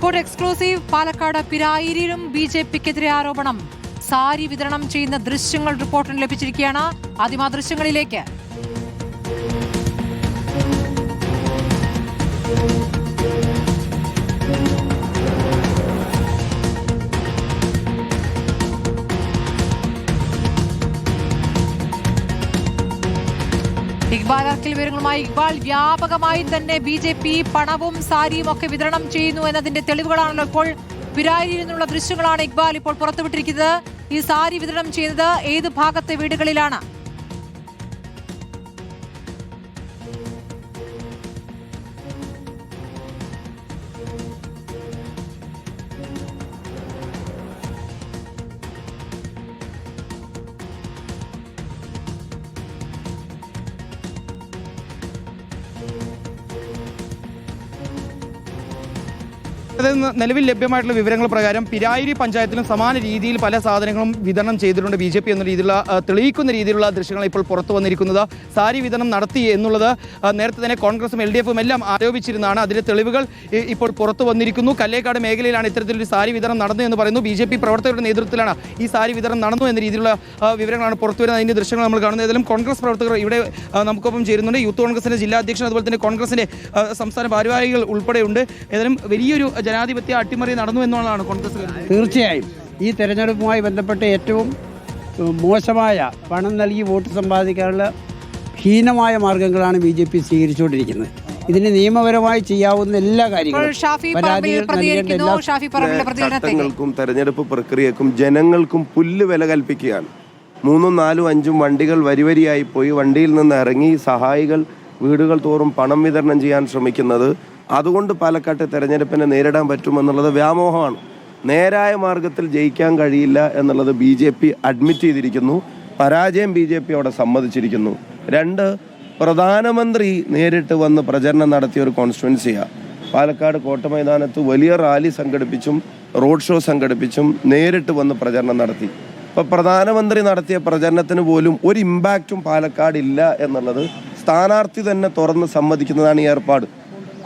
Report exclusive. Palakkad പിരായിരിയിലും ബിജെപിക്കെതിരെ ആരോപണം. സാരി വിതരണം ചെയ്യുന്ന ദൃശ്യങ്ങൾ റിപ്പോർട്ടിന് ലഭിച്ചിരിക്കുകയാണ്. ആദ്യം ആ ദൃശ്യങ്ങളിലേക്ക്. ഇക്ബാൽ അർക്കിൽ വിവരങ്ങളുമായി. ഇക്ബാൽ, വ്യാപകമായി തന്നെ ബിജെപി പണവും സാരിയും ഒക്കെ വിതരണം ചെയ്യുന്നു എന്നതിന്റെ തെളിവുകളാണല്ലോ ഇപ്പോൾ പിരായിരിയിൽ നിന്നുള്ള ദൃശ്യങ്ങളാണ് ഇക്ബാൽ ഇപ്പോൾ പുറത്തുവിട്ടിരിക്കുന്നത്. ഈ സാരി വിതരണം ചെയ്യുന്നത് ഏത് ഭാഗത്തെ വീടുകളിലാണ്? നിലവിൽ ലഭ്യമായിട്ടുള്ള വിവരങ്ങൾ പ്രകാരം പിരായിരി പഞ്ചായത്തിലും സമാന രീതിയിൽ പല സാധനങ്ങളും വിതരണം ചെയ്തിട്ടുണ്ട് ബിജെപി എന്ന രീതിയിലുള്ള തെളിയിക്കുന്ന രീതിയിലുള്ള ദൃശ്യങ്ങൾ ഇപ്പോൾ പുറത്തു വന്നിരിക്കുന്നത്. സാരി വിതരണം നടത്തി എന്നുള്ളത് നേരത്തെ തന്നെ കോൺഗ്രസും LDFും എല്ലാം ആരോപിച്ചിരുന്നതാണ്. അതിലെ തെളിവുകൾ ഇപ്പോൾ പുറത്തു വന്നിരിക്കുന്നു. കല്ലേക്കാട് മേഖലയിലാണ് ഇത്തരത്തിലൊരു സാരി വിതരണം നടന്നു എന്ന് പറയുന്നു. ബിജെപി പ്രവർത്തകരുടെ നേതൃത്വത്തിലാണ് ഈ സാരി വിതരണം നടന്നു എന്ന രീതിയിലുള്ള വിവരങ്ങളാണ് പുറത്തു വരുന്നത്. അതിൻ്റെ ദൃശ്യങ്ങൾ നമ്മൾ കാണുന്നത്. ഏതായാലും കോൺഗ്രസ് പ്രവർത്തകർ ഇവിടെ നമുക്കൊപ്പം ചേരുന്നുണ്ട്. യൂത്ത് കോൺഗ്രസിൻ്റെ ജില്ലാ അധ്യക്ഷൻ, അതുപോലെ തന്നെ കോൺഗ്രസിൻ്റെ സംസ്ഥാന ഭാരവാഹികൾ ഉൾപ്പെടെയുണ്ട്. ഏതായാലും വലിയൊരു ജനാധിപത്യ അട്ടിമറി നടന്നു എന്നുള്ളതാണ് കോൺഗ്രസ്. തീർച്ചയായും ഈ തെരഞ്ഞെടുപ്പുമായി ബന്ധപ്പെട്ട് ഏറ്റവും മോശമായ പണം നൽകി വോട്ട് സമ്പാദിക്കാനുള്ള ഹീനമായ മാർഗങ്ങളാണ് BJP സ്വീകരിച്ചുകൊണ്ടിരിക്കുന്നത്. ഇതിന് നിയമപരമായി ചെയ്യാവുന്ന എല്ലാ കാര്യങ്ങളും ചട്ടങ്ങൾക്കും തെരഞ്ഞെടുപ്പ് പ്രക്രിയക്കും ജനങ്ങൾക്കും പുല്ല് വില കൽപ്പിക്കുകയാണ്. 3, 4, 5 വണ്ടികൾ വരിവരിയായി പോയി വണ്ടിയിൽ നിന്ന് ഇറങ്ങി സഹായികൾ വീടുകൾ തോറും പണം വിതരണം ചെയ്യാൻ ശ്രമിക്കുന്നത്. അതുകൊണ്ട് പാലക്കാട്ടെ തെരഞ്ഞെടുപ്പിനെ നേരിടാൻ പറ്റുമെന്നുള്ളത് വ്യാമോഹമാണ്. നേരായ മാർഗത്തിൽ ജയിക്കാൻ കഴിയില്ല എന്നുള്ളത് BJP അഡ്മിറ്റ് ചെയ്തിരിക്കുന്നു. പരാജയം BJP അവിടെ സമ്മതിച്ചിരിക്കുന്നു. 2, പ്രധാനമന്ത്രി നേരിട്ട് വന്ന് പ്രചരണം നടത്തിയ ഒരു കോൺസ്റ്റിറ്റ്യുവൻസിയാണ് പാലക്കാട് കോട്ടമൈതാനത്ത്. വലിയ റാലി സംഘടിപ്പിച്ചും റോഡ് ഷോ സംഘടിപ്പിച്ചും നേരിട്ട് വന്ന് പ്രചരണം നടത്തി. ഇപ്പോൾ പ്രധാനമന്ത്രി നടത്തിയ പ്രചരണത്തിന് പോലും ഒരു ഇമ്പാക്റ്റും പാലക്കാട് ഇല്ല എന്നുള്ളത് സ്ഥാനാർത്ഥി തന്നെ തുറന്ന് സമ്മതിക്കുന്നതാണ് ഈ ഏർപ്പാട്.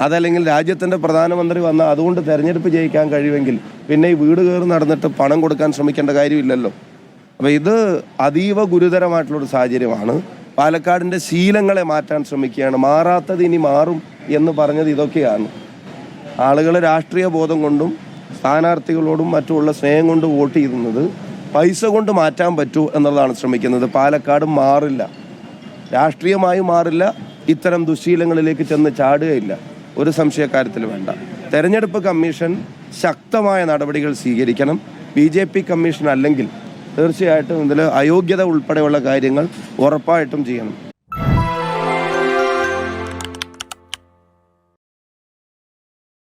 അതല്ലെങ്കിൽ രാജ്യത്തിൻ്റെ പ്രധാനമന്ത്രി വന്ന അതുകൊണ്ട് തെരഞ്ഞെടുപ്പ് ജയിക്കാൻ കഴിയുമെങ്കിൽ പിന്നെ ഈ വീട് കയറി നടന്നിട്ട് പണം കൊടുക്കാൻ ശ്രമിക്കേണ്ട കാര്യമില്ലല്ലോ. അപ്പോൾ ഇത് അതീവ ഗുരുതരമായിട്ടുള്ളൊരു സാഹചര്യമാണ്. പാലക്കാടിൻ്റെ ശീലങ്ങളെ മാറ്റാൻ ശ്രമിക്കുകയാണ്. മാറാത്തത് ഇനി മാറും എന്ന് പറഞ്ഞത് ഇതൊക്കെയാണ്. ആളുകൾ രാഷ്ട്രീയ ബോധം കൊണ്ടും സ്ഥാനാർത്ഥികളോടും മറ്റുമുള്ള സ്നേഹം കൊണ്ട് വോട്ട് ചെയ്യുന്നത് പൈസ കൊണ്ട് മാറ്റാൻ പറ്റൂ എന്നുള്ളതാണ് ശ്രമിക്കുന്നത്. പാലക്കാട് മാറില്ല, രാഷ്ട്രീയമായി മാറില്ല, ഇത്തരം ദുശീലങ്ങളിലേക്ക് ചെന്ന് ചാടുകയില്ല, ഒരു സംശയക്കാര്യത്തിൽ വേണ്ട. തെരഞ്ഞെടുപ്പ് കമ്മീഷൻ ശക്തമായ നടപടികൾ സ്വീകരിക്കണം. BJP കമ്മീഷൻ അല്ലെങ്കിൽ തീർച്ചയായിട്ടും ഇതിൽ അയോഗ്യത ഉൾപ്പെടെയുള്ള കാര്യങ്ങൾ ഉറപ്പായിട്ടും ചെയ്യണം.